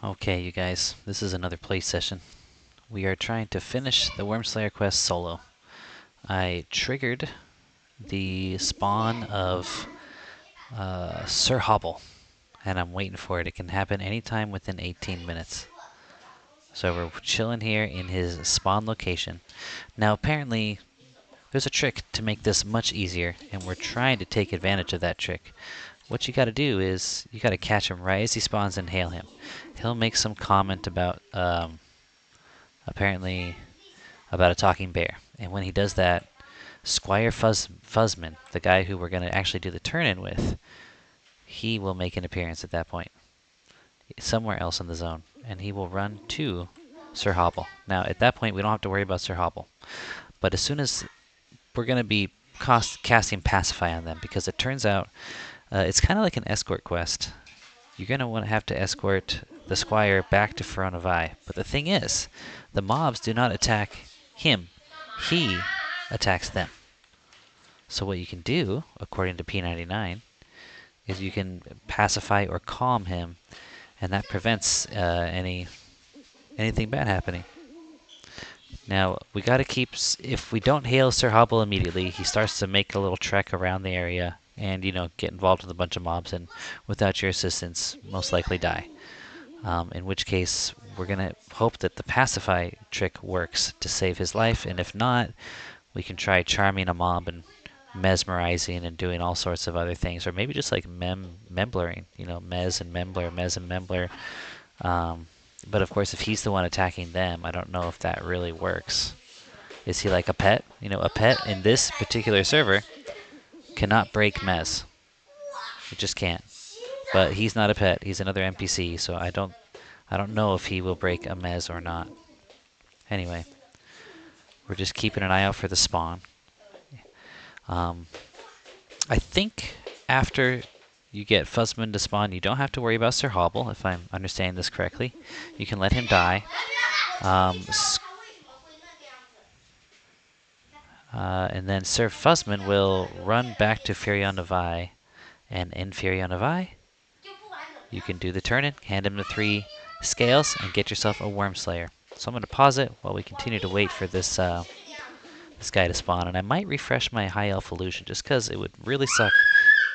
Okay, you guys, this is another play session. We are trying to finish the Wurmslayer quest solo. I triggered the spawn of Sir Hobble, and I'm waiting for it. It can happen anytime within 18 minutes. So we're chilling here in his spawn location. Now apparently there's a trick to make this much easier, and we're trying to take advantage of that trick. What you gotta do is, you gotta catch him right as he spawns and hail him. He'll make some comment about, apparently, about a talking bear. And when he does that, Squire Fuzzmin, the guy who we're gonna actually do the turn-in with, he will make an appearance at that point, somewhere else in the zone, and he will run to Sir Hobble. Now, at that point, we don't have to worry about Sir Hobble. But as soon as we're gonna be casting Pacify on them, because it turns out it's kind of like an escort quest. You're going to have to escort the Squire back to Fuzzmin. But the thing is, the mobs do not attack him. He attacks them. So what you can do, according to P99, is you can pacify or calm him, and that prevents anything bad happening. Now, we got to keep, if we don't hail Sir Hobble immediately, he starts to make a little trek around the area and, get involved with a bunch of mobs, and without your assistance, most likely die. In which case, we're going to hope that the pacify trick works to save his life, and if not, we can try charming a mob and mesmerizing and doing all sorts of other things, or maybe just like memblering, mez and membler. But of course, if he's the one attacking them, I don't know if that really works. Is he like a pet? A pet in this particular server cannot break mez. It just can't. But he's not a pet. He's another NPC, so I don't know if he will break a mez or not. Anyway, we're just keeping an eye out for the spawn. I think after you get Fuzzmin to spawn, you don't have to worry about Sir Hobble, if I'm understanding this correctly. You can let him die. And then Sir Fuzzmin will run back to Fuzzmin, and in Fuzzmin, you can do the turn-in, hand him the 3 scales, and get yourself a Wurmslayer. So I'm going to pause it while we continue to wait for this guy to spawn. And I might refresh my High Elf Illusion, just because it would really suck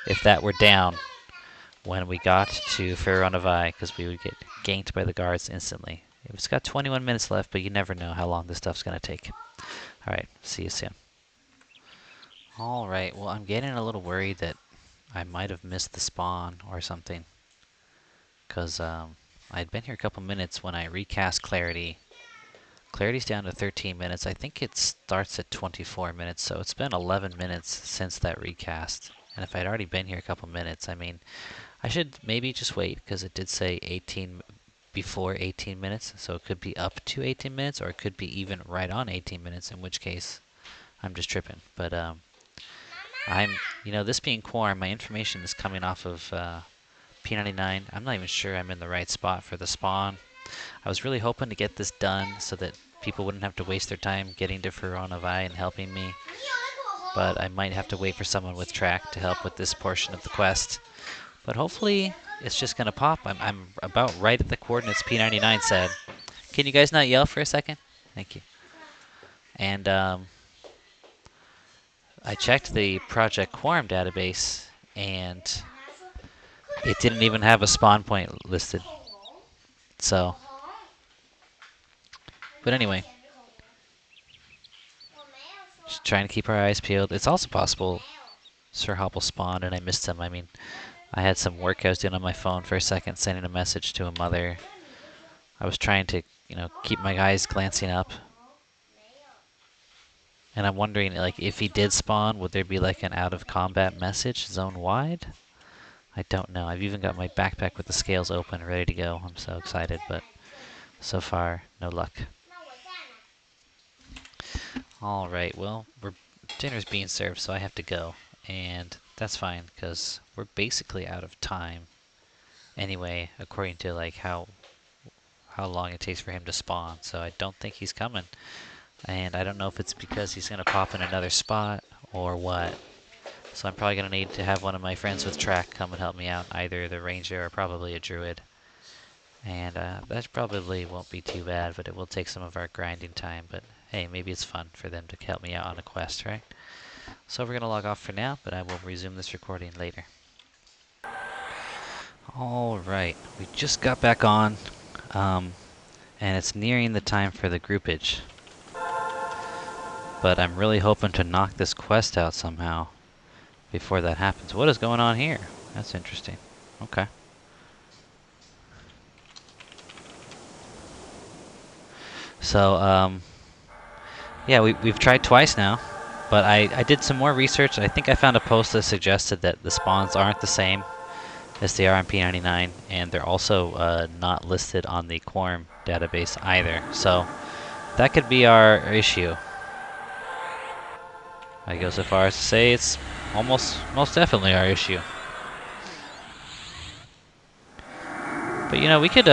if that were down when we got to Fuzzmin, because we would get ganked by the guards instantly. It's got 21 minutes left, but you never know how long this stuff's going to take. Alright, see you soon. Alright, well, I'm getting a little worried that I might have missed the spawn or something, because I'd been here a couple minutes when I recast Clarity. Clarity's down to 13 minutes. I think it starts at 24 minutes, so it's been 11 minutes since that recast. And if I'd already been here a couple minutes, I mean, I should maybe just wait, because it did say 18 before 18 minutes, so it could be up to 18 minutes, or it could be even right on 18 minutes, in which case I'm just tripping. But this being Quarm, my information is coming off of P99. I'm not even sure I'm in the right spot for the spawn. I was really hoping to get this done so that people wouldn't have to waste their time getting to Fuzzmin and helping me. But I might have to wait for someone with track to help with this portion of the quest. But hopefully it's just going to pop. I'm about right at the coordinates P99 said. Can you guys not yell for a second? Thank you. And I checked the Project Quarm database, and it didn't even have a spawn point listed. So, but anyway, just trying to keep our eyes peeled. It's also possible Sir Hobble spawned and I missed him. I mean, I had some work I was doing on my phone for a second, sending a message to a mother. I was trying to, keep my eyes glancing up. And I'm wondering, like, if he did spawn, would there be like an out of combat message zone-wide? I don't know. I've even got my backpack with the scales open, ready to go. I'm so excited, but so far, no luck. Alright, well, dinner's being served, so I have to go. And that's fine, because we're basically out of time. Anyway, according to like how long it takes for him to spawn, so I don't think he's coming. And I don't know if it's because he's going to pop in another spot or what. So I'm probably going to need to have one of my friends with track come and help me out, either the ranger or probably a druid. And that probably won't be too bad, but it will take some of our grinding time. But hey, maybe it's fun for them to help me out on a quest, right? So we're going to log off for now, but I will resume this recording later. Alright, we just got back on, and it's nearing the time for the groupage. But I'm really hoping to knock this quest out somehow before that happens. What is going on here? That's interesting. Okay. So, yeah, we've tried twice now, but I did some more research. I think I found a post that suggested that the spawns aren't the same as they are on P99, and they're also not listed on the Quarm database either. So that could be our issue. I go so far as to say it's most definitely our issue. But you know, we could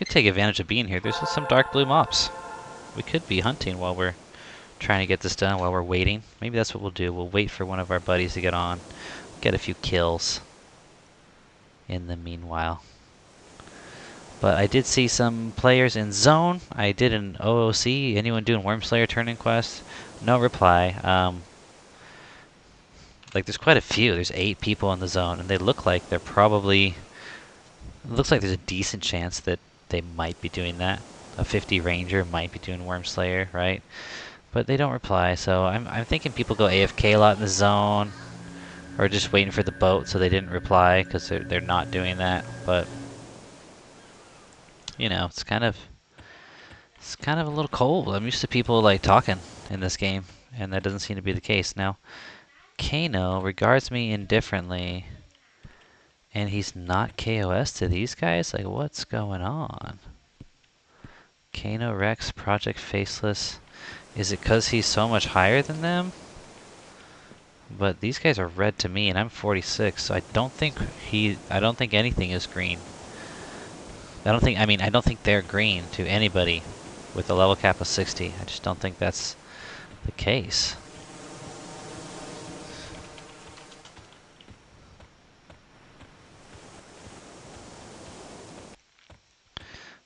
take advantage of being here. There's some dark blue mobs. We could be hunting while we're trying to get this done, while we're waiting. Maybe that's what we'll do. We'll wait for one of our buddies to get on, get a few kills in the meanwhile. But I did see some players in zone. I did an OOC. Anyone doing Wurmslayer turn-in quest? No reply. Like, there's quite a few. There's 8 people in the zone, and they look like they're probably... It looks like there's a decent chance that they might be doing that. A 50 ranger might be doing Wurmslayer, right? But they don't reply, so I'm thinking people go AFK a lot in the zone, or just waiting for the boat so they didn't reply because they're not doing that. But you know, it's kind of a little cold. I'm used to people like talking in this game, and that doesn't seem to be the case now. Kano regards me indifferently, and he's not KOS to these guys? Like, what's going on? Kano Rex, Project Faceless. Is it because he's so much higher than them? But these guys are red to me, and I'm 46, so I don't think anything is green. I don't think they're green to anybody with a level cap of 60. I just don't think that's the case.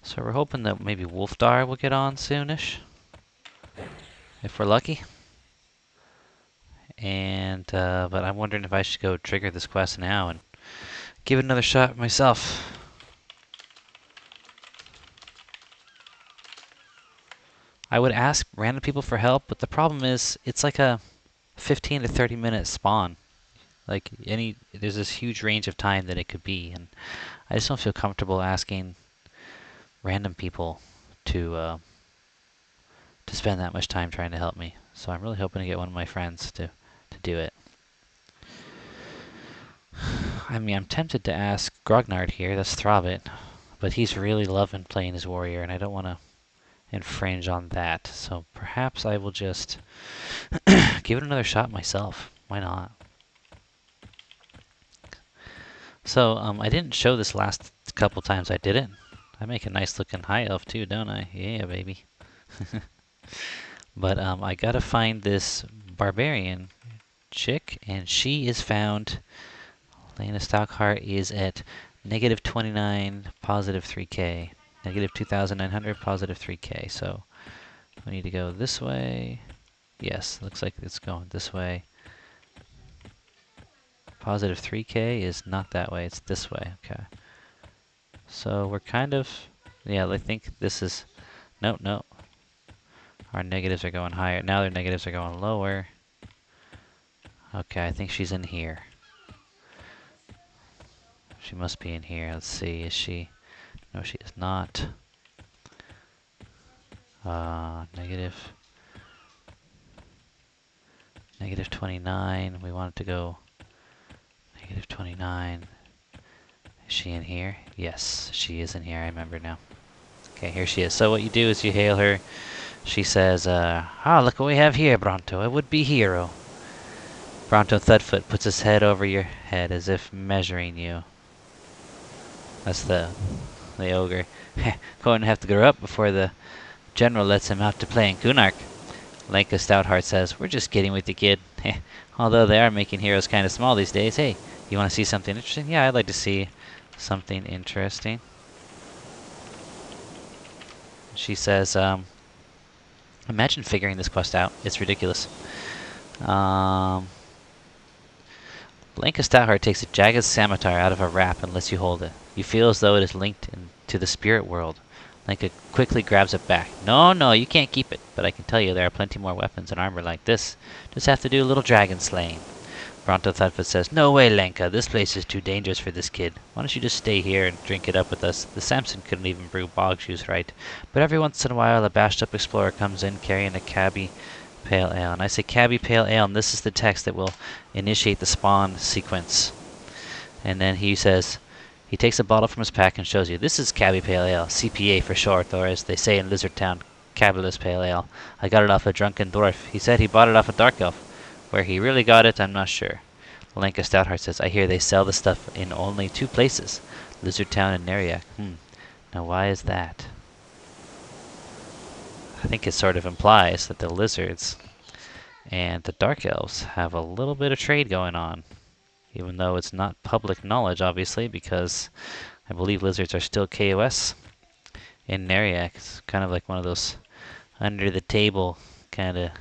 So we're hoping that maybe Wolfdar will get on soonish, if we're lucky. And but I'm wondering if I should go trigger this quest now and give it another shot myself. I would ask random people for help, but the problem is it's like a 15 to 30 minute spawn. Like there's this huge range of time that it could be, and I just don't feel comfortable asking random people to spend that much time trying to help me. So I'm really hoping to get one of my friends to do it. I mean, I'm tempted to ask Grognard here, that's Throbbit, but he's really loving playing his warrior, and I don't want to infringe on that. So perhaps I will just give it another shot myself. Why not? So I didn't show this last couple times I did it. I make a nice looking high elf too, don't I? Yeah, baby. But I gotta find this barbarian chick, and she is found. Lena Stockhart is at -29, positive 3k. -2,900, positive 3k. So we need to go this way. Yes, looks like it's going this way. Positive 3k is not that way, it's this way. Okay. So we're kind of, yeah, I think this is, no. Our negatives are going higher. Now their negatives are going lower. Okay, I think she's in here. She must be in here. Let's see, is she? No, she is not. -29. We want it to go -29. Is she in here? Yes, she is in here. I remember now. Okay, here she is. So what you do is you hail her. She says, look what we have here, Bronto. A would-be hero. Bronto Thudfoot puts his head over your head as if measuring you. That's the ogre. Going to have to grow up before the general lets him out to play in Kunark. Lenka Stoutheart says, we're just kidding with you, kid. Although they are making heroes kind of small these days. Hey, you want to see something interesting? Yeah, I'd like to see something interesting. She says, imagine figuring this quest out. It's ridiculous. Blanka Stoutheart takes a jagged scimitar out of a wrap and lets you hold it. You feel as though it is linked to the spirit world. Blanka quickly grabs it back. No, no, you can't keep it. But I can tell you there are plenty more weapons and armor like this. Just have to do a little dragon slaying. Bronto Thudfoot says, no way, Lenka. This place is too dangerous for this kid. Why don't you just stay here and drink it up with us? The Samson couldn't even brew bog juice right. But every once in a while, a bashed-up explorer comes in carrying a cabbie pale ale. And I say cabbie pale ale, and this is the text that will initiate the spawn sequence. And then he says, he takes a bottle from his pack and shows you, this is cabbie pale ale, CPA for short, or as they say in Lizard Town, cabbulous pale ale. I got it off a drunken dwarf. He said he bought it off a dark elf. Where he really got it, I'm not sure. Lenka Stoutheart says, I hear they sell the stuff in only 2 places, Lizard Town and Neriak. Now why is that? I think it sort of implies that the lizards and the dark elves have a little bit of trade going on. Even though it's not public knowledge, obviously, because I believe lizards are still KOS in Neriak. It's kind of like one of those under the table kind of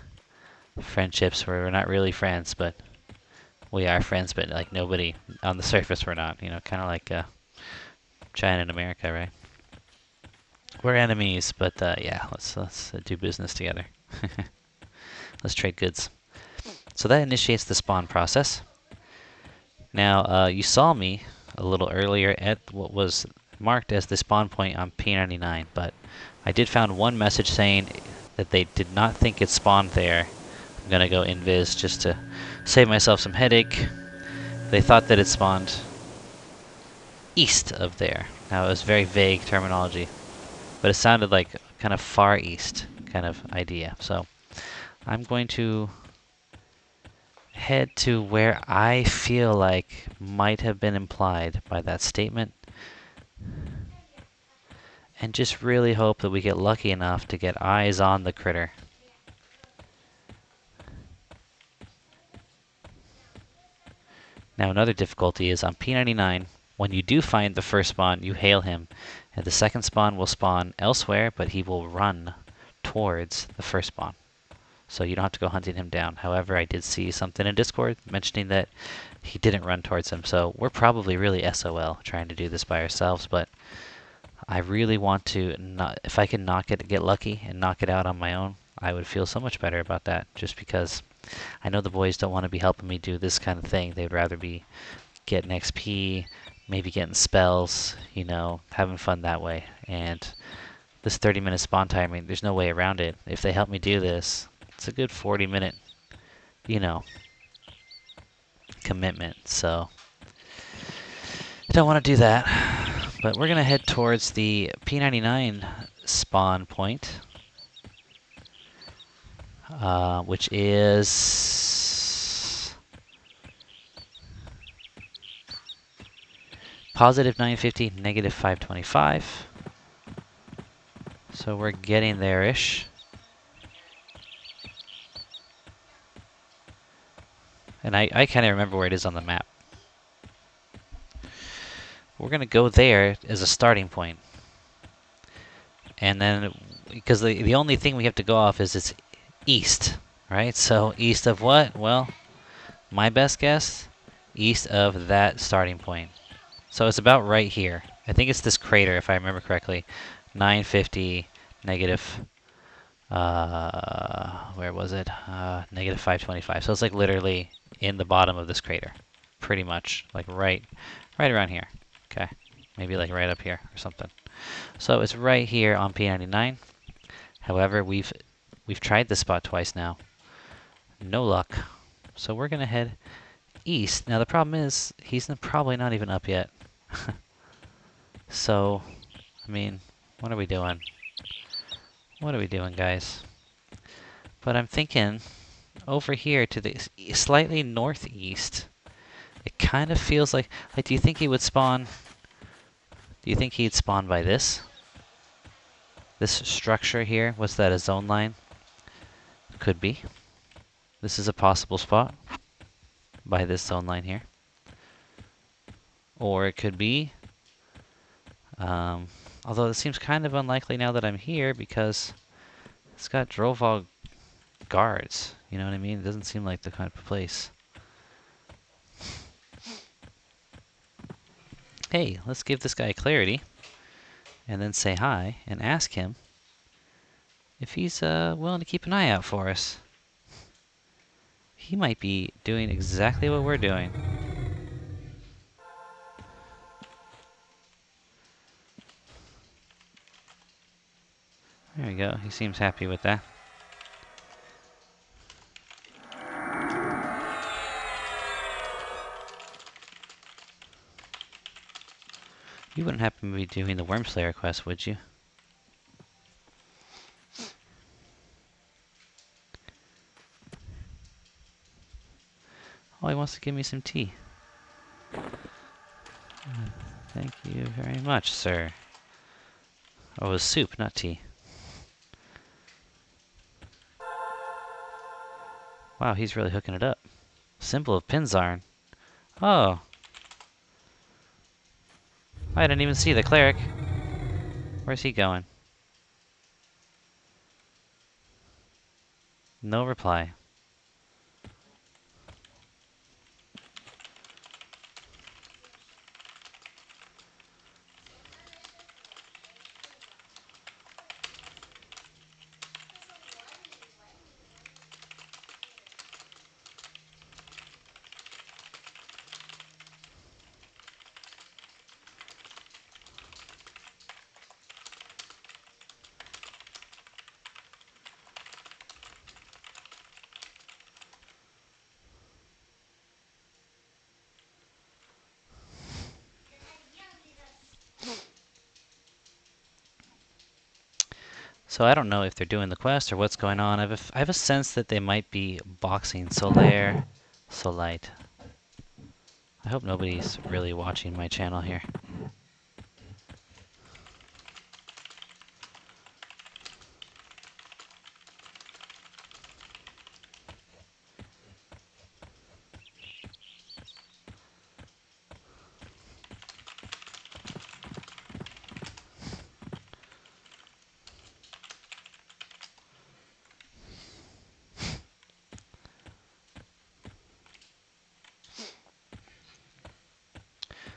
friendships where we're not really friends, but we are friends, but like nobody on the surface we're not, you know, kind of like China and America, right? We're enemies, but yeah, let's do business together. Let's trade goods. So that initiates the spawn process. Now, you saw me a little earlier at what was marked as the spawn point on P99, but I did found one message saying that they did not think it spawned there. I'm gonna go invis just to save myself some headache. They thought that it spawned east of there. Now, it was very vague terminology, but it sounded like kind of far east kind of idea. So I'm going to head to where I feel like might have been implied by that statement, and just really hope that we get lucky enough to get eyes on the critter. Now, another difficulty is on P99, when you do find the first spawn, you hail him, and the second spawn will spawn elsewhere, but he will run towards the first spawn. So you don't have to go hunting him down. However, I did see something in Discord mentioning that he didn't run towards him, so we're probably really SOL trying to do this by ourselves, but I really want to, if I can get lucky and knock it out on my own, I would feel so much better about that, just because I know the boys don't want to be helping me do this kind of thing. They'd rather be getting XP, maybe getting spells, you know, having fun that way. And this 30-minute spawn timing, there's no way around it. If they help me do this, it's a good 40-minute, you know, commitment. So I don't want to do that. But we're going to head towards the P99 spawn point, which is positive 950, negative 525. So we're getting there-ish. And I kind of remember where it is on the map. We're going to go there as a starting point. And then, because the only thing we have to go off is it's east, right? So east of what? Well, my best guess, east of that starting point. So it's about right here. I think it's this crater, if I remember correctly. 950, negative, where was it? Negative 525. So it's like literally in the bottom of this crater. Pretty much, like right around here. Okay, maybe like right up here or something. So it's right here on P99. However, we've tried this spot twice now. No luck. So we're gonna head east. Now the problem is he's probably not even up yet. So, I mean, what are we doing? What are we doing, guys? But I'm thinking over here to the slightly northeast. It kind of feels like do you think he would spawn? Do you think he'd spawn by this? This structure here? Was that a zone line? Could be. This is a possible spot by this zone line here. Or it could be Although it seems kind of unlikely now that I'm here because it's got Drovall guards. You know what I mean? It doesn't seem like the kind of place. Hey, let's give this guy clarity and then say hi and ask him if he's willing to keep an eye out for us. He might be doing exactly what we're doing. There we go. He seems happy with that. You wouldn't happen to be doing the Wurmslayer quest, would you? Oh, he wants to give me some tea. Thank you very much, sir. Oh, it was soup, not tea. Wow, he's really hooking it up. Symbol of Pinzarn. Oh. I didn't even see the cleric. Where's he going? No reply. So I don't know if they're doing the quest or what's going on. I have a sense that they might be boxing Solaire, Solite. I hope nobody's really watching my channel here.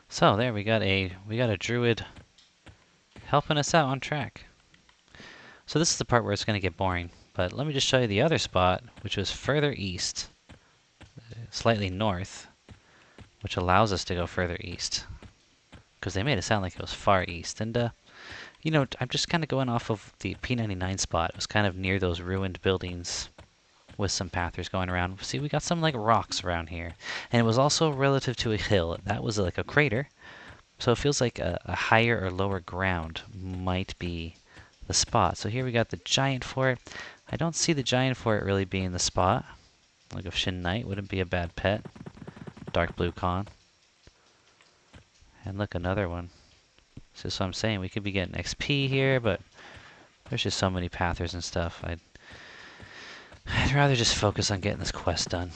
So there we got a druid helping us out on track. So this is the part where it's going to get boring, but let me just show you the other spot, which was further east, slightly north, which allows us to go further east, because they made it sound like it was far east. And you know, I'm just kind of going off of the P99 spot. It was kind of near those ruined buildings with some pathers going around. See, we got some like rocks around here, and it was also relative to a hill. That was like a crater, so it feels like a higher or lower ground might be the spot. So here we got the giant fort. I don't see the giant fort really being the spot. Like a Shin Knight wouldn't be a bad pet. Dark blue con. And look, another one. So that's what I'm saying. We could be getting XP here, but there's just so many pathers and stuff. I'd rather just focus on getting this quest done.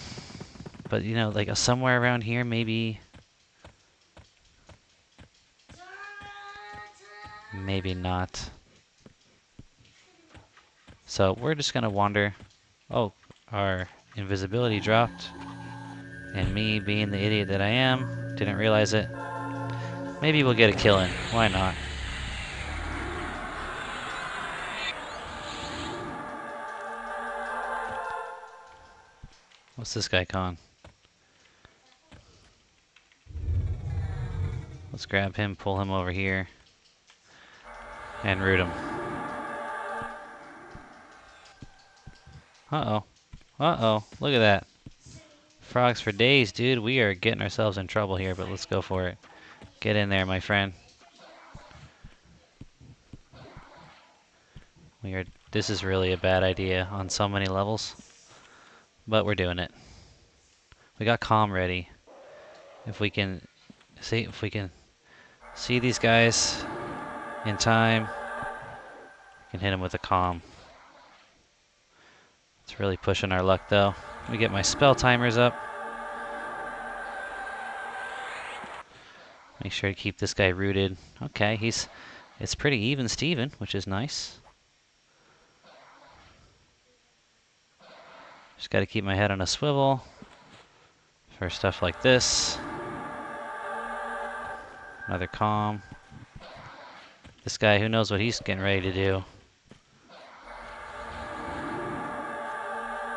But you know, like somewhere around here, maybe not. So we're just gonna wander. Oh, our invisibility dropped. And me, being the idiot that I am, didn't realize it. Maybe we'll get a kill in. Why not? What's this guy con? Let's grab him, pull him over here, and root him. Uh-oh. Uh-oh. Look at that. Frogs for days, dude. We are getting ourselves in trouble here, but let's go for it. Get in there, my friend. This is really a bad idea on so many levels, but we're doing it. We got Calm ready. If we can see these guys in time, we can hit them with a Calm. It's really pushing our luck, though. Let me get my spell timers up. Make sure to keep this guy rooted. Okay, it's pretty even Steven, which is nice. Just got to keep my head on a swivel for stuff like this. Another calm. This guy, who knows what he's getting ready to do.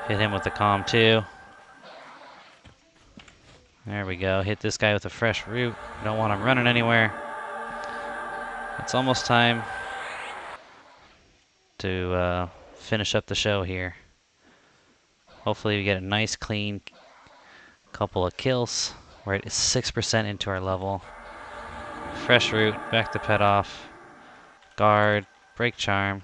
Hit him with the calm too. There we go. Hit this guy with a fresh root. Don't want him running anywhere. It's almost time to finish up the show here. Hopefully we get a nice clean couple of kills. We're at 6% into our level. Fresh root, back to pet off. Guard, break charm.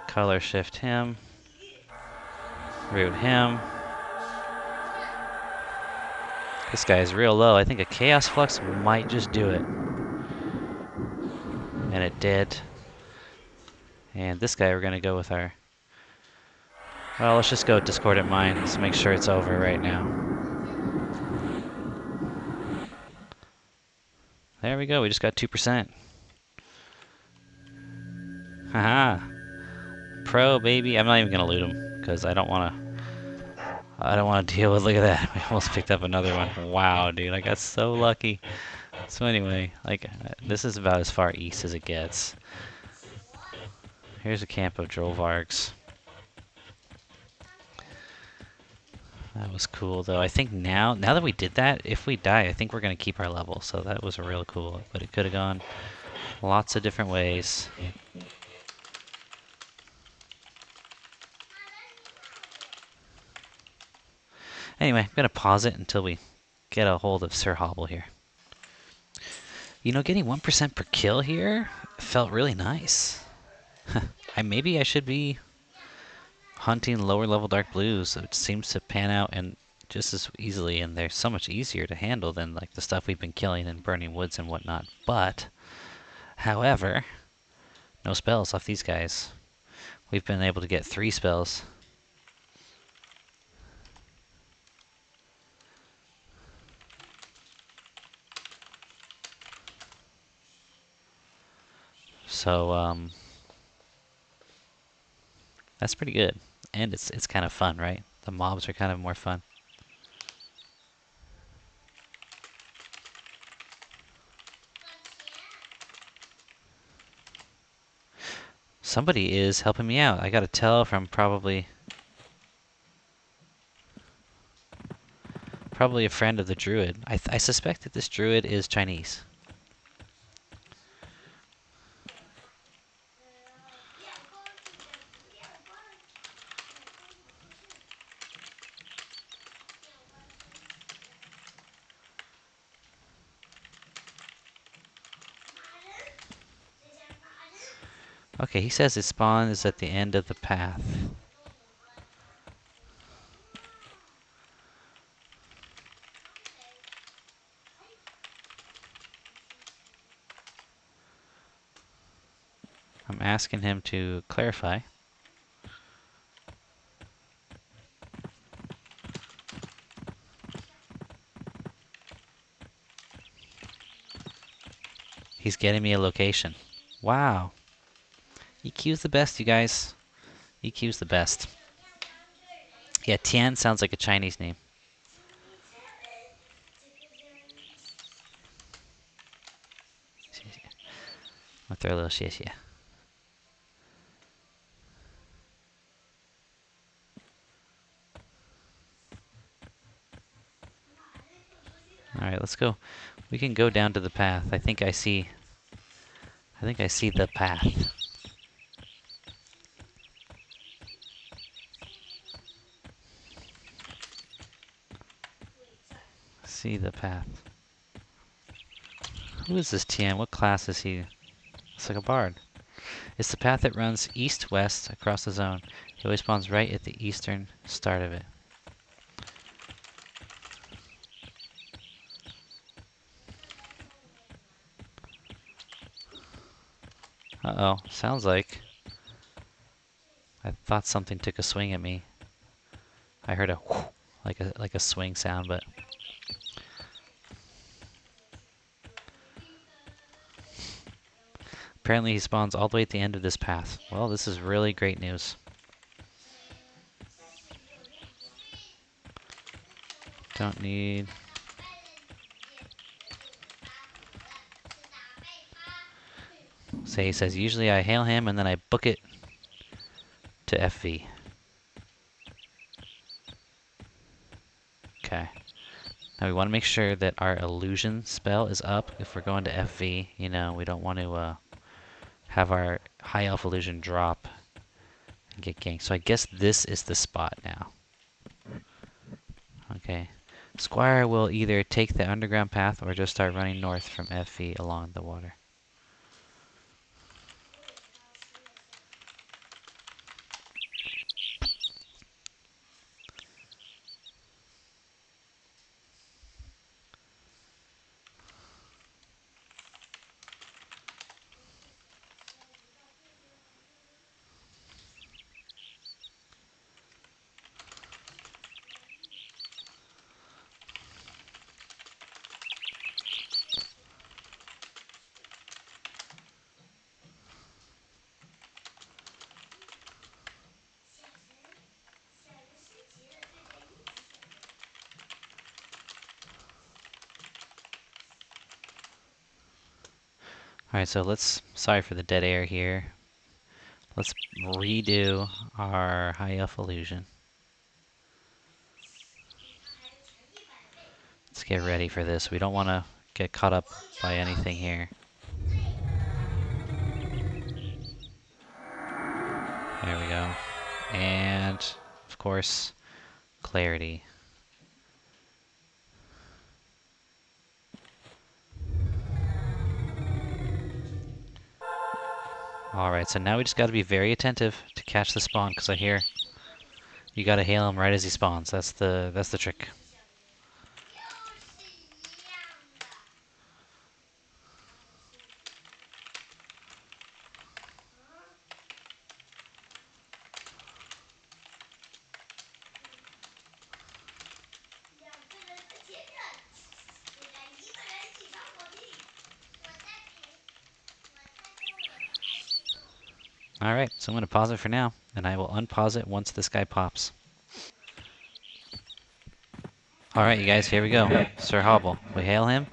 Color shift him. Root him. This guy is real low. I think a Chaos Flux might just do it. And it did. And this guy we're going to go with our... Well, let's just go Discordant Mind. Let's make sure it's over right now. There we go. We just got 2%. Haha. Pro, baby. I'm not even going to loot him because I don't want to deal with... Look at that. I almost picked up another one. Wow, dude. I got so lucky. So anyway, like, this is about as far east as it gets. Here's a camp of Drollvargs. That was cool, though. I think now that we did that, if we die, I think we're going to keep our level. So that was real cool. But it could have gone lots of different ways. Anyway, I'm going to pause it until we get a hold of Sir Hobble here. You know, getting 1% per kill here felt really nice. Maybe I should be hunting lower level dark blues. It seems to pan out and just as easily, and they're so much easier to handle than like the stuff we've been killing and burning woods and whatnot. But, however, no spells off these guys. We've been able to get 3 spells. So, that's pretty good. And it's kind of fun, right? The mobs are kind of more fun. Somebody is helping me out. I got to tell from probably a friend of the druid. I suspect that this druid is Chinese. Okay, he says his spawn is at the end of the path. I'm asking him to clarify. He's getting me a location. Wow. EQ's the best, you guys. EQ's the best. Yeah, Tian sounds like a Chinese name. I'll throw a little xie. Alright, let's go. We can go down to the path. I think I see the path. See the path. Who is this Tian? What class is he? Looks like a bard. It's the path that runs east-west across the zone. He always spawns right at the eastern start of it. Uh-oh. Sounds like I thought something took a swing at me. I heard a whoosh, like a swing sound, but apparently he spawns all the way at the end of this path. Well, this is really great news. Don't need... So he says, usually I hail him and then I book it to FV. Okay. Now we want to make sure that our illusion spell is up if we're going to FV. You know, we don't want to have our high elf illusion drop and get ganked. So I guess this is the spot now. Okay. Squire will either take the underground path or just start running north from FV along the water. Alright, so let's, sorry for the dead air here. Let's redo our high elf illusion. Let's get ready for this. We don't want to get caught up by anything here. There we go. And, of course, clarity. Alright, so now we just got to be very attentive to catch the spawn, because I hear you got to hail him right as he spawns. That's the trick. Alright, so I'm going to pause it for now, and I will unpause it once this guy pops. Alright, you guys, here we go. Sir Hobble. We hail him,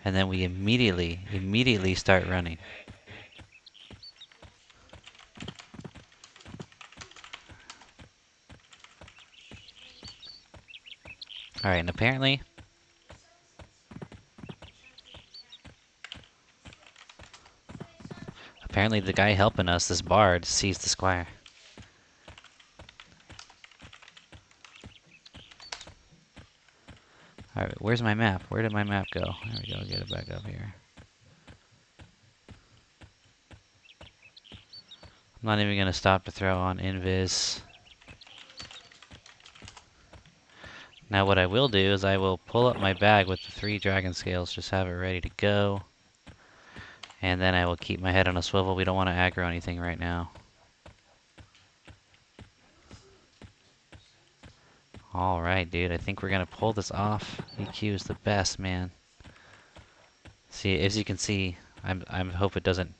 and then we immediately start running. Alright, and apparently the guy helping us, this bard, sees the squire. Alright, where's my map? Where did my map go? There we go, get it back up here. I'm not even going to stop to throw on invis. Now what I will do is I will pull up my bag with the 3 dragon scales, just have it ready to go. And then I will keep my head on a swivel. We don't want to aggro anything right now. Alright, dude, I think we're going to pull this off. EQ is the best, man. See, as you can see, I hope it doesn't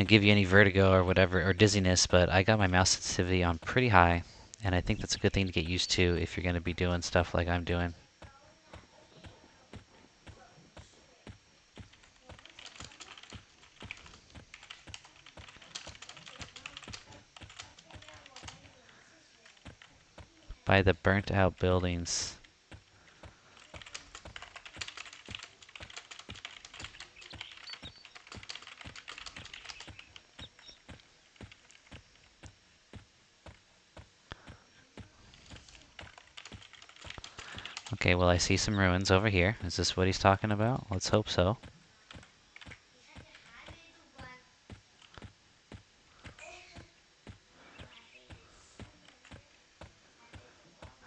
give you any vertigo or whatever, or dizziness, but I got my mouse sensitivity on pretty high, and I think that's a good thing to get used to if you're going to be doing stuff like I'm doing. By the burnt out buildings. Okay, well, I see some ruins over here. Is this what he's talking about? Let's hope so.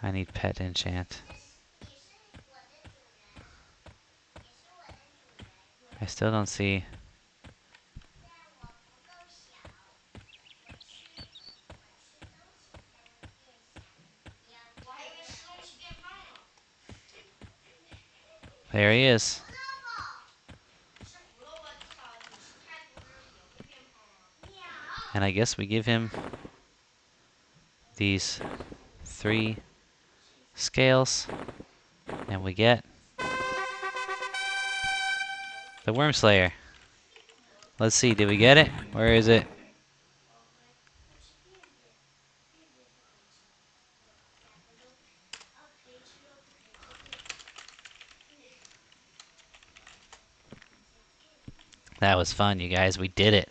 I need pet enchant. I still don't see... There he is. And I guess we give him these 3 scales, and we get the Wurmslayer. Let's see, did we get it? Where is it? That was fun, you guys. We did it.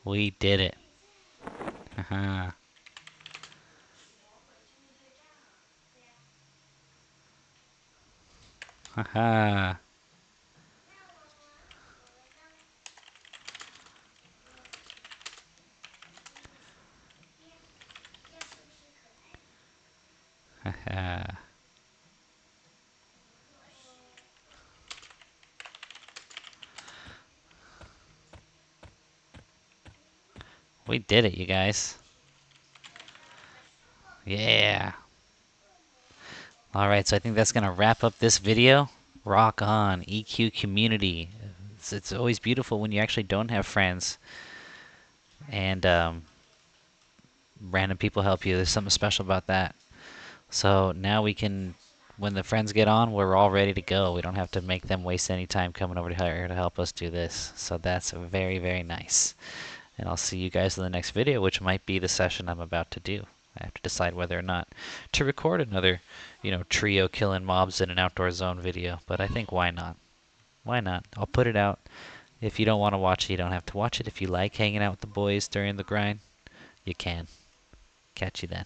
We did it. Haha. Haha. Haha. We did it, you guys. Yeah. Alright, so I think that's going to wrap up this video. Rock on, EQ community. It's always beautiful when you actually don't have friends and random people help you. There's something special about that. So now we can, when the friends get on, we're all ready to go. We don't have to make them waste any time coming over here to help us do this. So that's very, very nice. And I'll see you guys in the next video, which might be the session I'm about to do. I have to decide whether or not to record another, trio killing mobs in an outdoor zone video. But I think why not? Why not? I'll put it out. If you don't want to watch it, you don't have to watch it. If you like hanging out with the boys during the grind, you can. Catch you then.